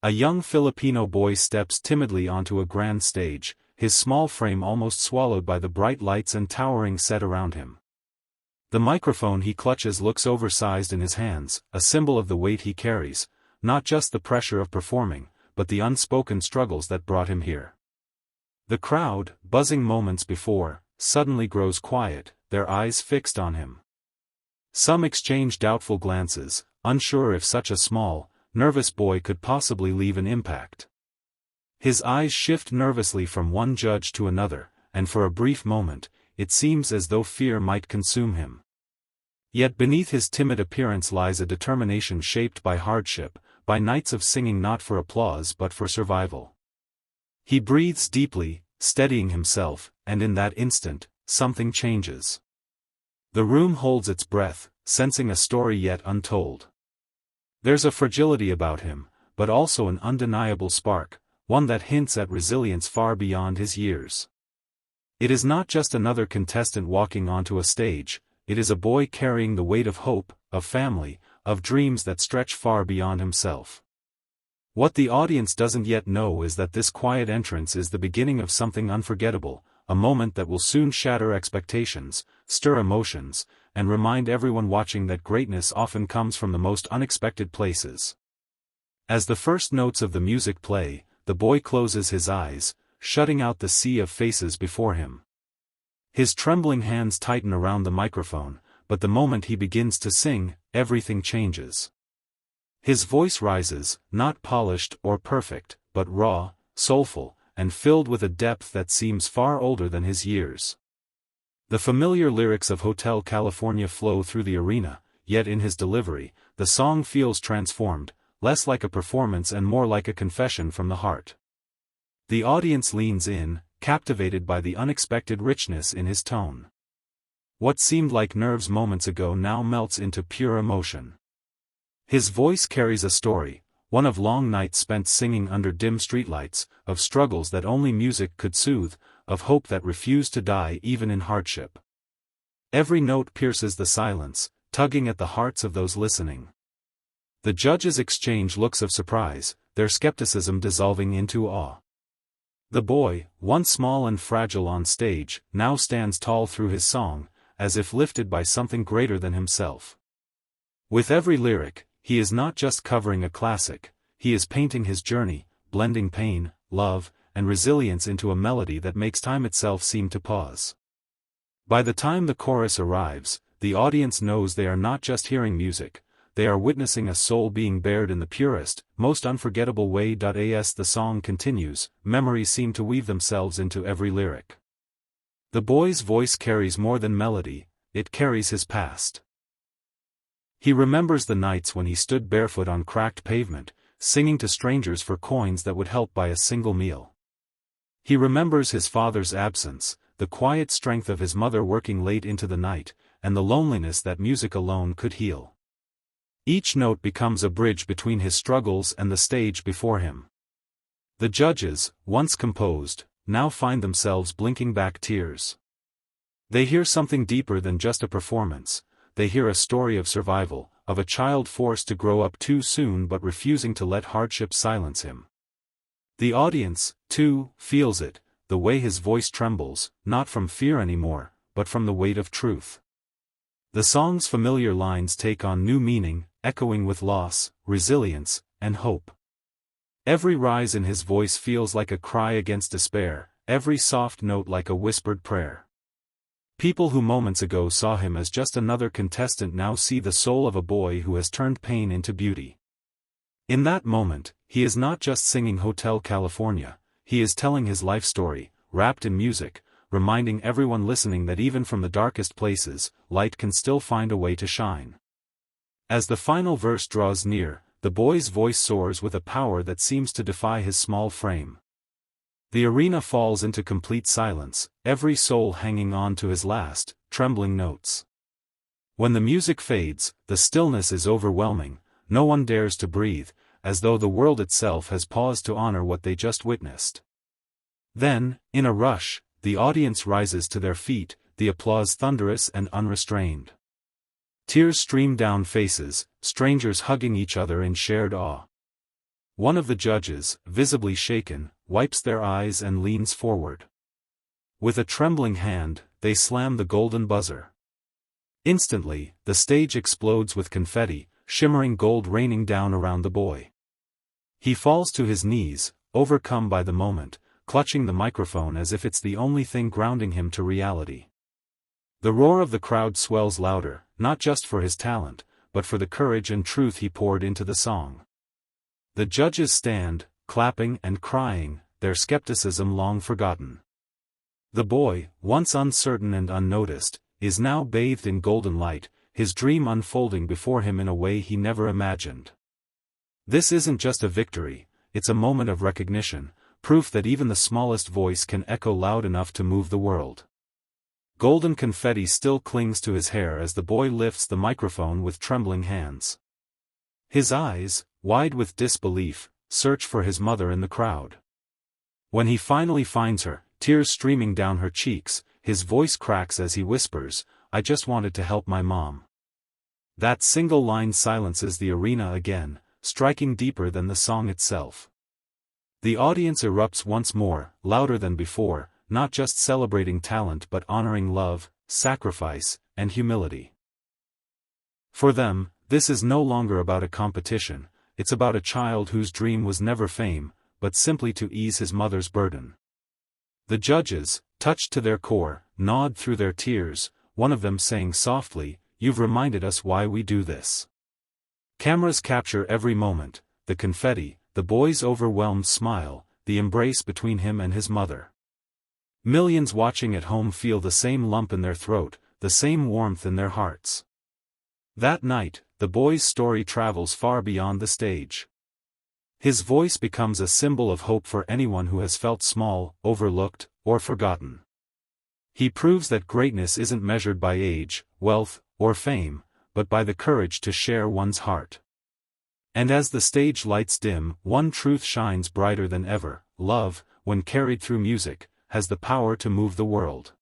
A young Filipino boy steps timidly onto a grand stage, his small frame almost swallowed by the bright lights and towering set around him. The microphone he clutches looks oversized in his hands, a symbol of the weight he carries, not just the pressure of performing, but the unspoken struggles that brought him here. The crowd, buzzing moments before, suddenly grows quiet, their eyes fixed on him. Some exchange doubtful glances, unsure if such a small, nervous boy could possibly leave an impact. His eyes shift nervously from one judge to another, and for a brief moment, it seems as though fear might consume him. Yet beneath his timid appearance lies a determination shaped by hardship, by nights of singing not for applause but for survival. He breathes deeply, steadying himself, and in that instant, something changes. The room holds its breath, sensing a story yet untold. There's a fragility about him, but also an undeniable spark, one that hints at resilience far beyond his years. It is not just another contestant walking onto a stage, it is a boy carrying the weight of hope, of family, of dreams that stretch far beyond himself. What the audience doesn't yet know is that this quiet entrance is the beginning of something unforgettable, a moment that will soon shatter expectations, stir emotions, and remind everyone watching that greatness often comes from the most unexpected places. As the first notes of the music play, the boy closes his eyes, shutting out the sea of faces before him. His trembling hands tighten around the microphone, but the moment he begins to sing, everything changes. His voice rises, not polished or perfect, but raw, soulful, and filled with a depth that seems far older than his years. The familiar lyrics of Hotel California flow through the arena, yet in his delivery, the song feels transformed, less like a performance and more like a confession from the heart. The audience leans in, captivated by the unexpected richness in his tone. What seemed like nerves moments ago now melts into pure emotion. His voice carries a story, one of long nights spent singing under dim streetlights, of struggles that only music could soothe, of hope that refused to die even in hardship. Every note pierces the silence, tugging at the hearts of those listening. The judges exchange looks of surprise, their skepticism dissolving into awe. The boy, once small and fragile on stage, now stands tall through his song, as if lifted by something greater than himself. With every lyric, he is not just covering a classic, he is painting his journey, blending pain, love, and resilience into a melody that makes time itself seem to pause. By the time the chorus arrives, the audience knows they are not just hearing music, they are witnessing a soul being bared in the purest, most unforgettable way. As the song continues, memories seem to weave themselves into every lyric. The boy's voice carries more than melody, it carries his past. He remembers the nights when he stood barefoot on cracked pavement, singing to strangers for coins that would help buy a single meal. He remembers his father's absence, the quiet strength of his mother working late into the night, and the loneliness that music alone could heal. Each note becomes a bridge between his struggles and the stage before him. The judges, once composed, now find themselves blinking back tears. They hear something deeper than just a performance. They hear a story of survival, of a child forced to grow up too soon but refusing to let hardship silence him. The audience, too, feels it, the way his voice trembles, not from fear anymore, but from the weight of truth. The song's familiar lines take on new meaning, echoing with loss, resilience, and hope. Every rise in his voice feels like a cry against despair, every soft note like a whispered prayer. People who moments ago saw him as just another contestant now see the soul of a boy who has turned pain into beauty. In that moment, he is not just singing Hotel California, he is telling his life story, wrapped in music, reminding everyone listening that even from the darkest places, light can still find a way to shine. As the final verse draws near, the boy's voice soars with a power that seems to defy his small frame. The arena falls into complete silence, every soul hanging on to his last, trembling notes. When the music fades, the stillness is overwhelming, no one dares to breathe, as though the world itself has paused to honor what they just witnessed. Then, in a rush, the audience rises to their feet, the applause thunderous and unrestrained. Tears stream down faces, strangers hugging each other in shared awe. One of the judges, visibly shaken, wipes their eyes and leans forward. With a trembling hand, they slam the golden buzzer. Instantly, the stage explodes with confetti, shimmering gold raining down around the boy. He falls to his knees, overcome by the moment, clutching the microphone as if it's the only thing grounding him to reality. The roar of the crowd swells louder, not just for his talent, but for the courage and truth he poured into the song. The judges stand, clapping and crying, their skepticism long forgotten. The boy, once uncertain and unnoticed, is now bathed in golden light, his dream unfolding before him in a way he never imagined. This isn't just a victory, it's a moment of recognition, proof that even the smallest voice can echo loud enough to move the world. Golden confetti still clings to his hair as the boy lifts the microphone with trembling hands. His eyes, wide with disbelief, search for his mother in the crowd. When he finally finds her, tears streaming down her cheeks, his voice cracks as he whispers, "I just wanted to help my mom." That single line silences the arena again, striking deeper than the song itself. The audience erupts once more, louder than before, not just celebrating talent but honoring love, sacrifice, and humility. For them, this is no longer about a competition, it's about a child whose dream was never fame, but simply to ease his mother's burden. The judges, touched to their core, nod through their tears, one of them saying softly, "You've reminded us why we do this." Cameras capture every moment, the confetti, the boy's overwhelmed smile, the embrace between him and his mother. Millions watching at home feel the same lump in their throat, the same warmth in their hearts. That night, the boy's story travels far beyond the stage. His voice becomes a symbol of hope for anyone who has felt small, overlooked, or forgotten. He proves that greatness isn't measured by age, wealth, or fame, but by the courage to share one's heart. And as the stage lights dim, one truth shines brighter than ever: love, when carried through music, has the power to move the world.